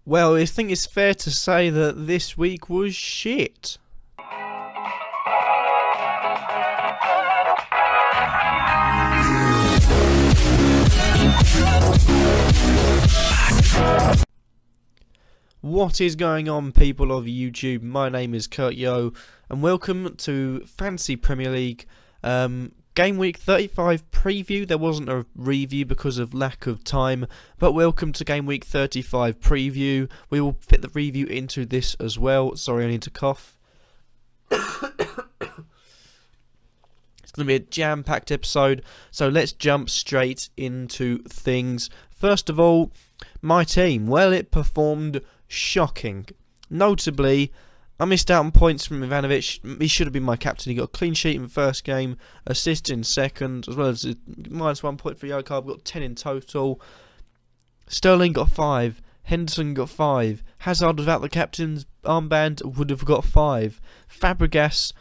Well, I think it's fair to say that this week was shit. What is going on, people of YouTube? My name is Kurtyoy, and welcome to Fantasy Premier League Gameweek 35 preview. There wasn't a review because of lack of time, but welcome to Gameweek 35 preview. We will fit the review into this as well. Sorry, I need to cough. It's going to be a jam-packed episode, so let's jump straight into things. First of all, my team. Well, it performed shocking. Notably, I missed out on points from Ivanovic. He should have been my captain. He got a clean sheet in the first game, assist in second, as well as a -1 point for Yoko. I've got 10 in total. Sterling got 5. Henderson got 5. Hazard, without the captain's armband, would have got 5. Fabregas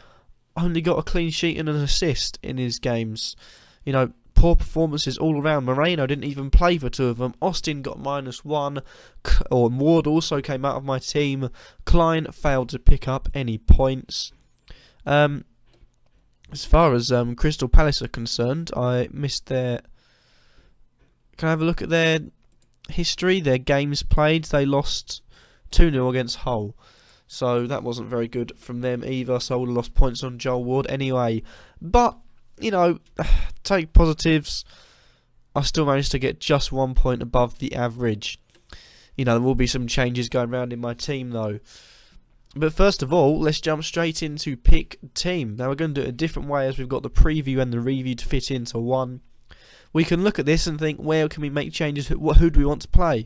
only got a clean sheet and an assist in his games. You know, poor performances all around. Moreno didn't even play for 2 of them. Austin got -1. Ward also came out of my team. Klein failed to pick up any points. As far as Crystal Palace are concerned, I missed their... Can I have a look at their history? Their games played. They lost 2-0 against Hull. So that wasn't very good from them either. So I would have lost points on Joel Ward anyway. But, you know, take positives. I still managed to get just 1 point above the average. You know, there will be some changes going around in my team though. But first of all, let's jump straight into pick team. Now we're going to do it a different way, as we've got the preview and the review to fit into one. We can look at this and think, where can we make changes? Who do we want to play?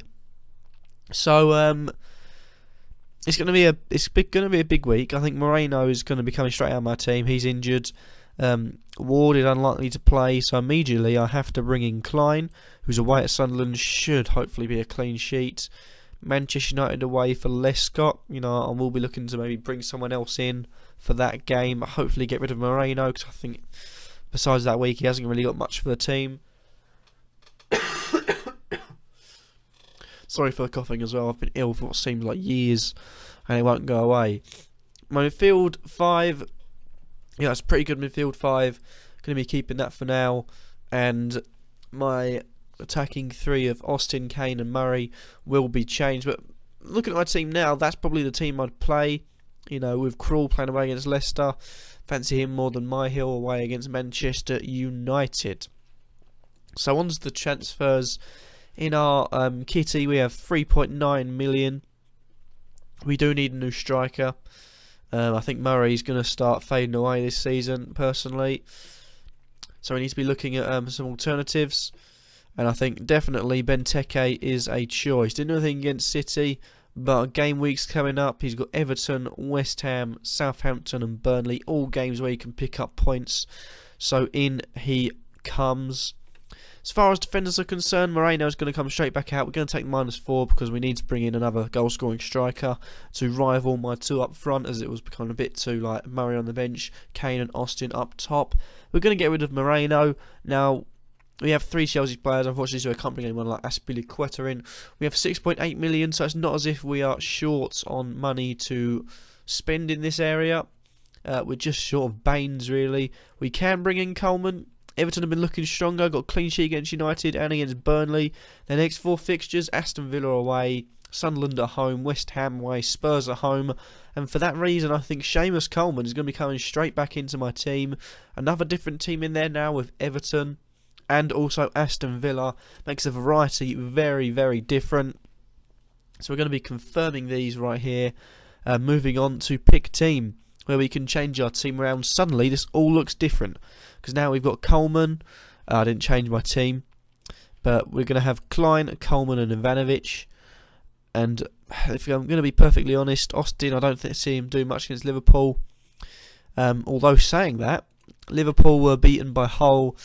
So it's going to be a big week. I think Moreno is going to be coming straight out of my team. He's injured. Ward is unlikely to play, so immediately I have to bring in Klein, who's away at Sunderland. Should hopefully be a clean sheet. Manchester United away for Lescott. You know, I will be looking to maybe bring someone else in for that game. Hopefully get rid of Moreno, because I think besides that week he hasn't really got much for the team. Sorry for the coughing as well. I've been ill for what seems like years, and it won't go away. My midfield 5. Yeah, it's pretty good midfield 5. Going to be keeping that for now. And my attacking 3 of Austin, Kane and Murray will be changed. But looking at my team now, that's probably the team I'd play. You know, with Krul playing away against Leicester. Fancy him more than Myhill away against Manchester United. So on to the transfers. In our kitty, we have 3.9 million. We do need a new striker. I think Murray's going to start fading away this season, personally. So we need to be looking at some alternatives. And I think definitely Benteke is a choice. Didn't do anything against City, but game week's coming up. He's got Everton, West Ham, Southampton and Burnley. All games where he can pick up points. So in he comes. As far as defenders are concerned, Moreno is going to come straight back out. We're going to take -4 because we need to bring in another goal-scoring striker to rival my 2 up front, as it was becoming a bit too like Murray on the bench, Kane and Austin up top. We're going to get rid of Moreno. Now, we have 3 Chelsea players, unfortunately, so we can't bring anyone like Aspilicueta in. We have 6.8 million, so it's not as if we are short on money to spend in this area. We're just short of Baines, really. We can bring in Coleman. Everton have been looking stronger, got a clean sheet against United and against Burnley. Their next 4 fixtures, Aston Villa away, Sunderland at home, West Ham away, Spurs at home. And for that reason, I think Seamus Coleman is going to be coming straight back into my team. Another different team in there now with Everton and also Aston Villa. Makes the variety very, very different. So we're going to be confirming these right here. Moving on to pick team, where we can change our team around. Suddenly this all looks different, because now we've got Coleman. I didn't change my team, but we're going to have Klein, Coleman and Ivanovic. And if I'm going to be perfectly honest, Austin, I don't see him do much against Liverpool. Although saying that, Liverpool were beaten by Hull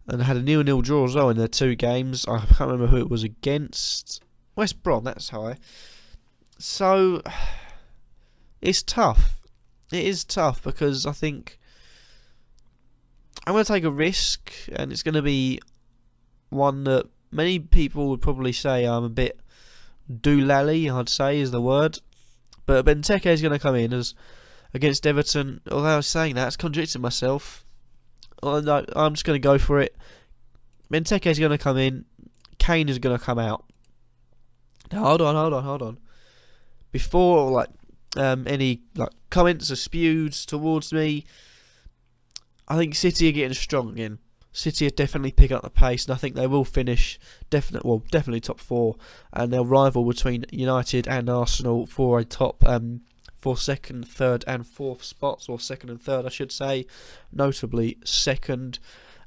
and had a 0-0 draw as well in their 2 games. I can't remember who it was against. West Brom, that's how So it's tough. It is tough, because I think I'm going to take a risk, and it's going to be one that many people would probably say I'm a bit doolally, I'd say, is the word. But Benteke is going to come in as against Everton. Although I was saying that, it's contradicting myself. I'm just going to go for it. Benteke is going to come in. Kane is going to come out. Now, hold on. Before any comments or spews towards me, I think City are getting strong again. City are definitely picking up the pace, and I think they will finish definitely top 4, and they'll rival between United and Arsenal for a top for second, third, and fourth spots, or second and third, I should say, notably second.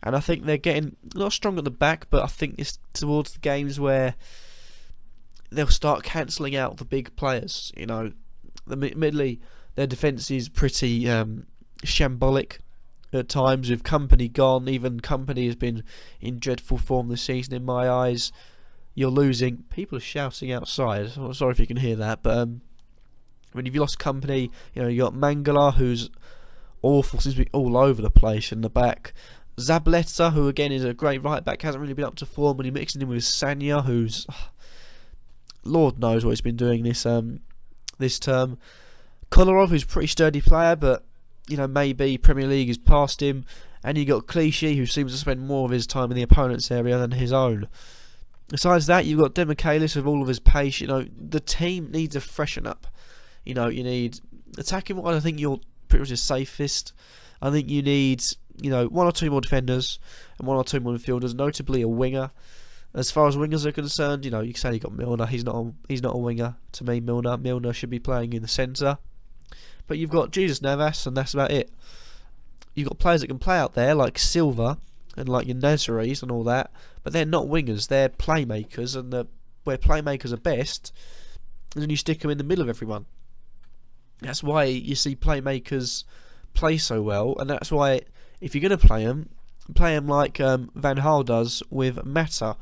And I think they're getting not strong at the back, but I think it's towards the games where they'll start cancelling out the big players. Admittedly, their defence is pretty shambolic at times, with Company gone. Even Company has been in dreadful form this season in my eyes. You're losing. People are shouting outside. I'm sorry if you can hear that, but when you've lost Company, you got Mangala, who's awful, seems to be all over the place in the back. Zabaleta, who again is a great right back, hasn't really been up to form, when you mix him with Sanya, who's Lord knows what he's been doing this term. Kolarov, who's a pretty sturdy player, but maybe Premier League has passed him. And you got Clichy, who seems to spend more of his time in the opponent's area than his own. Besides that, you've got Demichelis with all of his pace. The team needs a freshen up. You need attacking wise. I think you're pretty much the safest. I think you need one or two more defenders and one or two more midfielders, notably a winger. As far as wingers are concerned, you can say you got Milner. He's not a winger to me. Milner should be playing in the centre. But you've got Jesus Navas, and that's about it. You've got players that can play out there, like Silva and like your Nazaris and all that, but they're not wingers. They're playmakers, and where playmakers are best, and then you stick them in the middle of everyone. That's why you see playmakers play so well, and that's why if you're going to play them like Van Gaal does with Mata.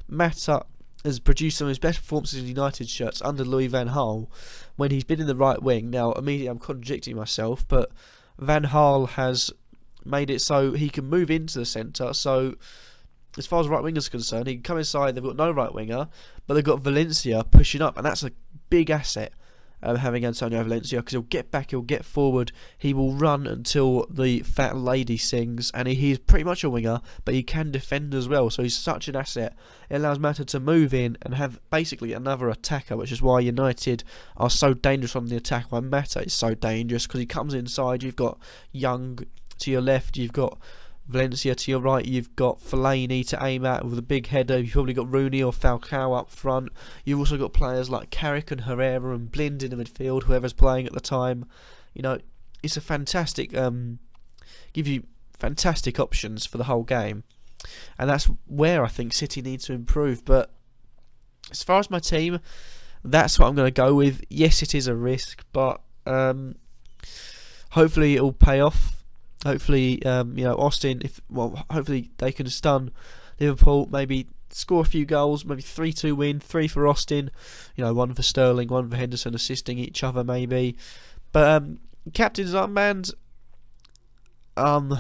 Mata has produced some of his best performances in United shirts under Louis Van Gaal when he's been in the right wing. Now, immediately I'm contradicting myself, but Van Gaal has made it so he can move into the centre. So, as far as right wingers are concerned, he can come inside. They've got no right winger, but they've got Valencia pushing up, and that's a big asset. Having Antonio Valencia, because he'll get back, he'll get forward, he will run until the fat lady sings, and he's pretty much a winger, but he can defend as well, so he's such an asset. It allows Mata to move in and have basically another attacker, which is why United are so dangerous on the attack, why Mata is so dangerous, because he comes inside. You've got Young to your left, you've got Valencia to your right, you've got Fellaini to aim at with a big header, you've probably got Rooney or Falcao up front. You've also got players like Carrick and Herrera and Blind in the midfield, whoever's playing at the time. It's a fantastic, give you fantastic options for the whole game, and that's where I think City needs to improve. But as far as my team, that's what I'm going to go with. Yes, it is a risk, but hopefully it will pay off. Hopefully, Austin. Hopefully they can stun Liverpool. Maybe score a few goals. Maybe 3-2 win. 3 for Austin. One for Sterling, one for Henderson, assisting each other maybe. But captain's armband. I'm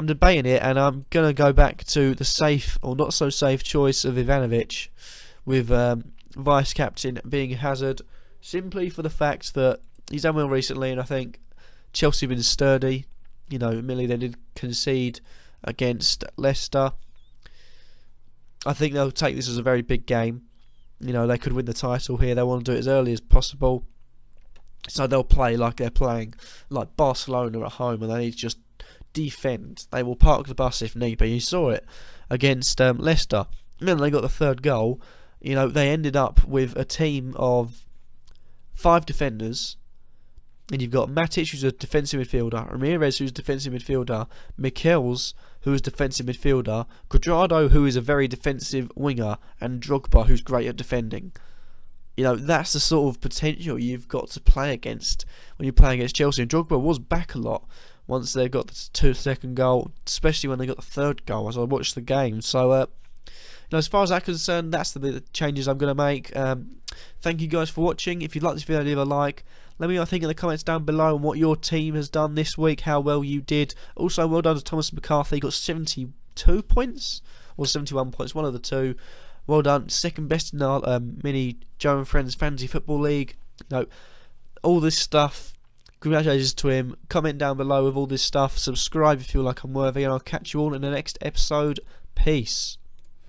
debating it, and I'm gonna go back to the safe or not so safe choice of Ivanovic, with vice captain being Hazard, simply for the fact that he's done well recently, and I think Chelsea have been sturdy. Admittedly they did concede against Leicester. I think they'll take this as a very big game. They could win the title here. They want to do it as early as possible. So they'll play like they're playing like Barcelona at home, and they need to just defend. They will park the bus if need be. You saw it against Leicester. And then they got the third goal. They ended up with a team of 5 defenders. And you've got Matic, who's a defensive midfielder, Ramirez, who's a defensive midfielder, Michels, who is a defensive midfielder, Cuadrado, who is a very defensive winger, and Drogba, who's great at defending. That's the sort of potential you've got to play against when you're playing against Chelsea. And Drogba was back a lot once they got the 2-second goal, especially when they got the third goal, as I watched the game. So, as far as I'm concerned, that's the changes I'm going to make. Thank you guys for watching. If you'd like this video, leave a like. Let me know what you think in the comments down below on what your team has done this week, how well you did. Also, well done to Thomas McCarthy. He got 72 points or 71 points, one of the two. well done. Second best in our mini Joe and Friends Fantasy Football League. All this stuff. Congratulations to him. Comment down below with all this stuff. Subscribe if you feel like I'm worthy, and I'll catch you all in the next episode. Peace.